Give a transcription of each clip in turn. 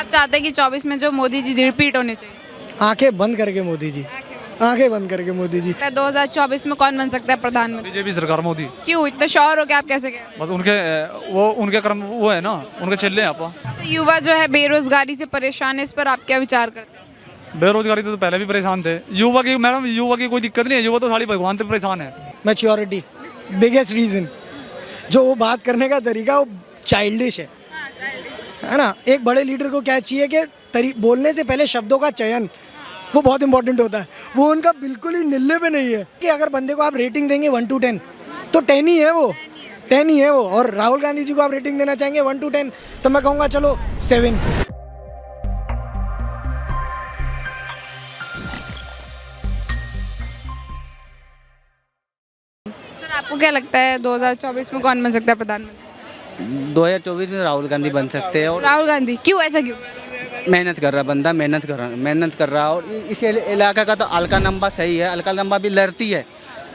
आप चाहते हैं कि 24 में जो मोदी जी रिपीट होने चाहिए? आंखें बंद करके मोदी जी, आंखें बंद करके मोदी जी। 2024 में कौन बन सकता है प्रधानमंत्री? बीजेपी सरकार मोदी। क्यों इतने श्योर हो के आप कैसे कह रहे बस उनके कर्म वो है ना, उनके चले आप। हैं? अच्छा, युवा जो है बेरोजगारी से परेशान है, इस पर आप क्या विचार करते हैं? बेरोजगारी तो पहले भी परेशान थे। युवा की मैडम, युवा की कोई दिक्कत नहीं है, युवा तो साली भगवान से परेशान है। मैच्योरिटी बिगेस्ट रीजन, जो वो बात करने का तरीका वो चाइल्डिश है ना। एक बड़े लीडर को क्या चाहिए कि बोलने से पहले शब्दों का चयन वो बहुत इंपॉर्टेंट होता है। वो उनका बिल्कुल ही निल्ले पे नहीं है कि अगर बंदे को आप रेटिंग देंगे 1 to 10 तो 10 ही है, वो 10 ही है वो। और राहुल गांधी जी को आप रेटिंग देना चाहेंगे 1 to 10 तो मैं कहूँगा चलो 7। सर आपको क्या लगता है 2024 में कौन बन सकता है प्रधानमंत्री? 2024 में राहुल गांधी बन सकते हैं। और राहुल गांधी क्यों, ऐसा क्यों? मेहनत कर रहा बंदा, मेहनत कर रहा। और इस इलाका का तो अलका नंबा सही है। अलका नंबा भी लड़ती है,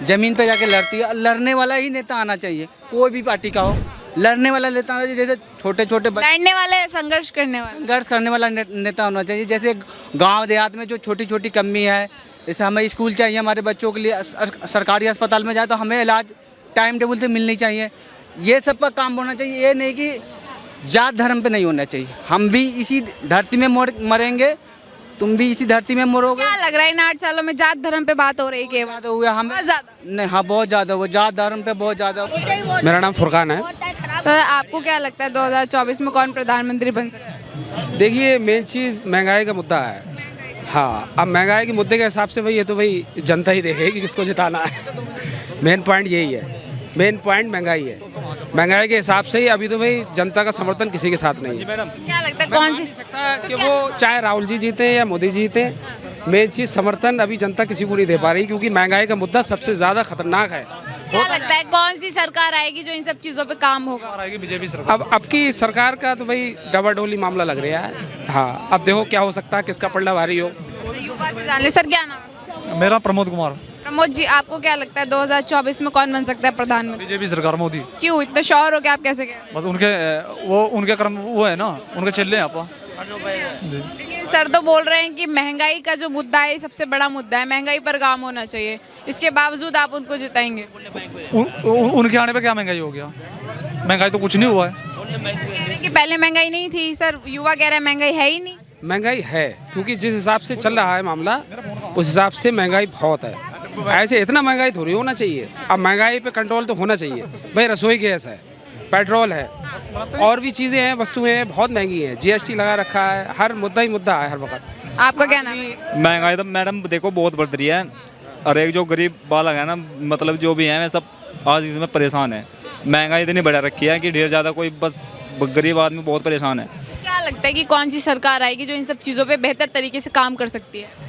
ज़मीन पे जाके लड़ती है। लड़ने वाला ही नेता आना चाहिए, कोई भी पार्टी का हो, लड़ने वाला नेता आना चाहिए। जैसे छोटे छोटे लड़ने वाले, संघर्ष करने वाले, संघर्ष करने वाला नेता होना चाहिए। जैसे गांव देहात में जो छोटी छोटी कमी है, जैसे हमें स्कूल चाहिए हमारे बच्चों के लिए, सरकारी अस्पताल में जाए तो हमें इलाज टाइम टेबल से मिलनी चाहिए। ये सब का काम होना चाहिए। ये नहीं कि जात धर्म पे नहीं होना चाहिए। हम भी इसी धरती में मरेंगे, तुम भी इसी धरती में मरोगे। क्या लग रहा है इन 8 सालों में जात धर्म पे बात हो रही है? केवल बात हुआ हम बहुत ज्यादा। नहीं, हाँ बहुत ज़्यादा, वो जात धर्म पे बहुत ज़्यादा। मेरा नाम फुरकान है। सर आपको क्या लगता है 2024 में कौन प्रधानमंत्री बन सकता है? देखिए, मेन चीज़ महंगाई का मुद्दा है। हाँ, अब महंगाई के मुद्दे के हिसाब से भाई ये तो भाई जनता ही देखेगी किसको जिताना है। मेन पॉइंट यही है, मेन पॉइंट महंगाई है। महंगाई के हिसाब से ही अभी तो भाई जनता का समर्थन किसी के साथ नहीं है। क्या लगता है कौन सी सकता है कि वो चाहे राहुल जी जीते या मोदी जी जीते, मेन चीज़ समर्थन अभी जनता किसी को नहीं दे पा रही, क्योंकि महंगाई का मुद्दा सबसे ज़्यादा खतरनाक है। क्या लगता है कौन सी सरकार आएगी जो इन सब चीजों पे काम होगा? आएगी बीजेपी सरकार। अब की सरकार का तो भाई डबाडोली मामला लग रहा है। हाँ, अब देखो क्या हो सकता है, किसका पलड़ा भारी हो। अच्छा, युवा से जान ले। सर क्या नाम है? मेरा प्रमोद कुमार। प्रमोद जी, आपको क्या लगता है 2024 में कौन बन सकता है प्रधानमंत्री? बीजेपी सरकार मोदी। क्यों इतने श्योर हो के आप कैसे कह रहे हैं? बस उनके कर्म वो है ना, उनके चले आप। लेकिन सर तो बोल रहे हैं कि महंगाई का जो मुद्दा है सबसे बड़ा मुद्दा है, महंगाई पर काम होना चाहिए, इसके बावजूद आप उनको जिताएंगे? उनके आने पे क्या महंगाई हो गया? महंगाई तो कुछ नहीं हुआ है। सर कह रहे हैं कि पहले महंगाई नहीं थी। सर युवा कह रहे हैं महंगाई है ही नहीं। महंगाई है, क्योंकि जिस हिसाब से चल रहा है मामला उस हिसाब से महंगाई बहुत है। ऐसे इतना महंगाई थोड़ी होना चाहिए। अब महंगाई पे कंट्रोल तो होना चाहिए भाई। रसोई गैस है, पेट्रोल है, और भी चीज़ें हैं, वस्तुएं हैं, बहुत महंगी हैं। जीएसटी लगा रखा है, हर मुद्दा ही मुद्दा है हर वक्त। आपका क्या नाम है? महंगाई तो मैडम देखो बहुत बढ़ रही है। और एक जो गरीब बालक है ना, मतलब जो भी है वे सब आज इसमें परेशान है। महंगाई इतनी बढ़ा रखी है कि ढेर ज़्यादा, कोई बस गरीब आदमी बहुत परेशान है। क्या लगता है कि कौन सी सरकार आएगी जो इन सब चीज़ों पे बेहतर तरीके से काम कर सकती है?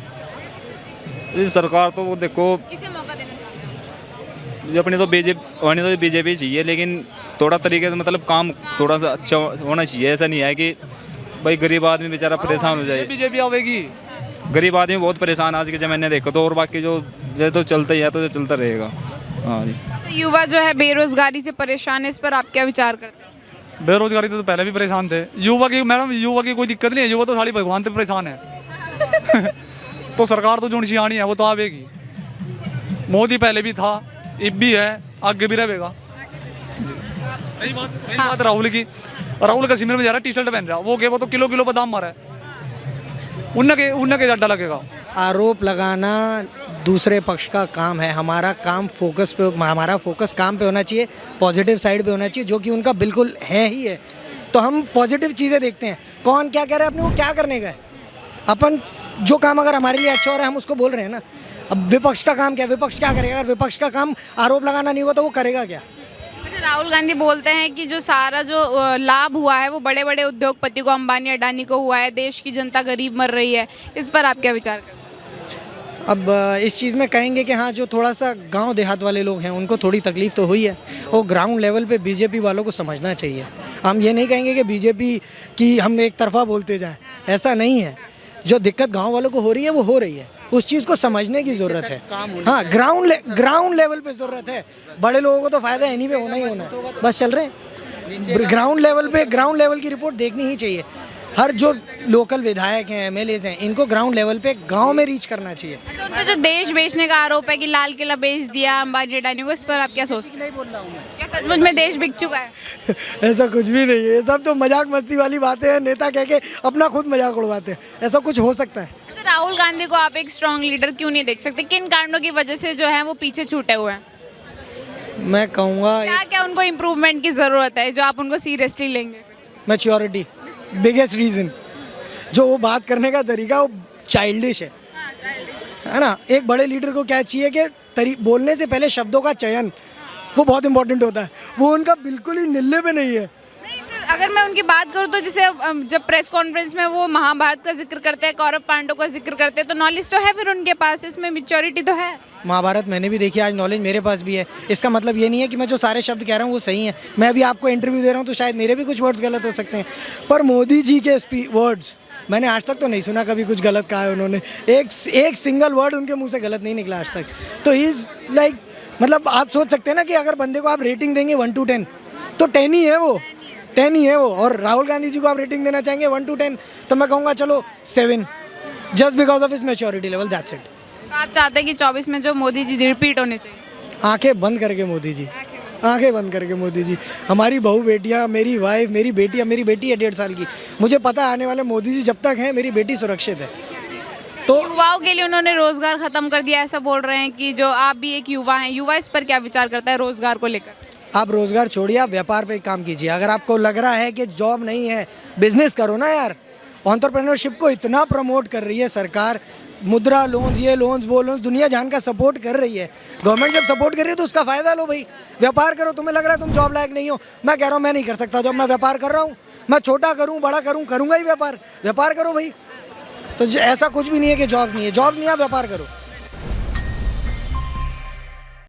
इस सरकार तो वो देखो, किसे मौका देना चाहते हैं? जो अपनी तो बीजेपी चाहिए, लेकिन थोड़ा तरीके से मतलब काम थोड़ा सा अच्छा होना चाहिए। ऐसा नहीं है कि भाई गरीब आदमी बेचारा परेशान हो जाए। बीजेपी आवेगी। गरीब आदमी बहुत परेशान आज के ज़माने देखो तो। और बाकी जो ये तो चलता ही है, तो ये चलता रहेगा। हाँ जी। अच्छा, युवा जो है बेरोजगारी से परेशान है, इस पर आप क्या विचार करते हैं? बेरोजगारी तो पहले भी परेशान थे। युवा की मैडम, युवा की कोई दिक्कत नहीं है, युवा तो साली भगवान से परेशान है। तो सरकार तो जो आनी है वो तो आवेगी। मोदी पहले भी था, अब भी है, आगे भी रहेगा। सही बात राहुल की। राहुल कश्मीर में जा रहा है, टी शर्ट पहन रहा, वो तो किलो बादाम मारा है। उनके अड्डा लगेगा। आरोप लगाना दूसरे पक्ष का काम है। हमारा फोकस काम पे होना चाहिए, पॉजिटिव साइड पे होना चाहिए, जो कि उनका बिल्कुल है ही है। तो हम पॉजिटिव चीज़ें देखते हैं। कौन क्या कह रहा है, अपने को क्या करने का है। अपन जो काम अगर हमारे लिए अच्छा हो रहा है हम उसको बोल रहे हैं ना। अब विपक्ष का काम क्या, विपक्ष क्या करेगा? अगर विपक्ष का काम आरोप लगाना नहीं होगा तो वो करेगा क्या? अच्छा, राहुल गांधी बोलते हैं कि जो सारा जो लाभ हुआ है वो बड़े बड़े उद्योगपति को, अंबानी अडानी को हुआ है, देश की जनता गरीब मर रही है। इस पर आप क्या विचार करते हैं? अब इस चीज़ में कहेंगे कि हाँ, जो थोड़ा सा गांव देहात वाले लोग हैं उनको थोड़ी तकलीफ तो हुई है। वो ग्राउंड लेवल पे बीजेपी वालों को समझना चाहिए। हम ये नहीं कहेंगे कि बीजेपी की हम एक तरफा बोलते जाएं, ऐसा नहीं है। जो दिक्कत गांव वालों को हो रही है वो हो रही है, उस चीज़ को समझने की ज़रूरत है। हाँ, ग्राउंड लेवल पे ज़रूरत है। बड़े लोगों को तो फ़ायदा एनी वे होना ही होना है, बस चल रहे हैं। ग्राउंड लेवल की रिपोर्ट देखनी ही चाहिए। हर जो लोकल विधायक हैं एमएलएज हैं इनको ग्राउंड लेवल पे गांव में रीच करना चाहिए। अच्छा, उन पे जो देश बेचने का आरोप है कि लाल किला बेच दिया अंबानी अडानी को, इस पर आप क्या सोचते हैं? क्या सचमुच में देश बिक चुका है? ऐसा कुछ भी नहीं है, ये सब तो मजाक मस्ती वाली बातें हैं, नेता कह के अपना खुद मजाक उड़वाते हैं, ऐसा कुछ हो सकता है? अच्छा, राहुल गांधी को आप एक स्ट्रॉन्ग लीडर क्यों नहीं देख सकते? किन कारणों की वजह से जो है वो पीछे छूटे हुए हैं? मैं कहूँगा क्या क्या उनको इम्प्रूवमेंट की ज़रूरत है जो आप उनको सीरियसली लेंगे? Maturity biggest reason. जो वो बात करने का तरीका वो चाइल्डिश है ना। एक बड़े लीडर को क्या चाहिए कि बोलने से पहले शब्दों का चयन वो बहुत इंपॉर्टेंट होता है, वो उनका बिल्कुल ही निल्ले पे नहीं है। नहीं, तो अगर मैं उनकी बात करूँ तो जैसे जब प्रेस कॉन्फ्रेंस में वो महाभारत का जिक्र करते हैं, कौरव पांडव का जिक्र करते हैं, तो नॉलेज तो है फिर उनके पास, इसमें मैच्योरिटी तो है। महाभारत मैंने भी देखी, आज नॉलेज मेरे पास भी है। इसका मतलब ये नहीं है कि मैं जो सारे शब्द कह रहा हूँ वो सही हैं। मैं अभी आपको इंटरव्यू दे रहा हूँ तो शायद मेरे भी कुछ वर्ड्स गलत हो सकते हैं, पर मोदी जी के वर्ड्स मैंने आज तक तो नहीं सुना कभी कुछ गलत कहा है उन्होंने। एक सिंगल वर्ड उनके मुंह से गलत नहीं निकला आज तक। तो ही इज़ लाइक, मतलब आप सोच सकते हैं ना कि अगर बंदे को आप रेटिंग देंगे 1 to 10 तो 10 ही है वो, 10 ही है वो। और राहुल गांधी जी को आप रेटिंग देना चाहेंगे 1 to 10 तो मैं कहूँगा चलो 7, just because of his maturity level, that's it. तो आप चाहते हैं कि 24 में जो मोदी जी रिपीट होने चाहिए? आंखें बंद करके मोदी जी, आंखें बंद करके मोदी जी। हमारी बहू बेटियां, मेरी वाइफ, मेरी बेटी है 1.5 साल की, मुझे पता है आने वाले मोदी जी जब तक हैं मेरी बेटी सुरक्षित है। तो युवाओं के लिए उन्होंने रोजगार खत्म कर दिया ऐसा बोल रहे हैं कि जो आप भी एक युवा हैं, युवा इस पर क्या विचार करता है रोजगार को लेकर? आप रोजगार छोड़िए, आप व्यापार पे काम कीजिए। अगर आपको लग रहा है कि जॉब नहीं है, बिजनेस करो ना यार। एंटरप्रेन्योरशिप को इतना प्रमोट कर रही है सरकार, मुद्रा लोन्स, ये लोन्स, वो लोन्स, दुनिया जान का सपोर्ट कर रही है। गवर्नमेंट जब सपोर्ट कर रही है तो उसका फ़ायदा लो भाई, व्यापार करो। तुम्हें लग रहा है तुम जॉब लायक नहीं हो, मैं कह रहा हूँ मैं नहीं कर सकता जॉब, मैं व्यापार कर रहा हूँ। मैं छोटा करूँ बड़ा करूँ, करूँगा ही व्यापार। व्यापार करो भाई। तो ऐसा कुछ भी नहीं है कि जॉब नहीं है, जॉब नहीं है, व्यापार करो।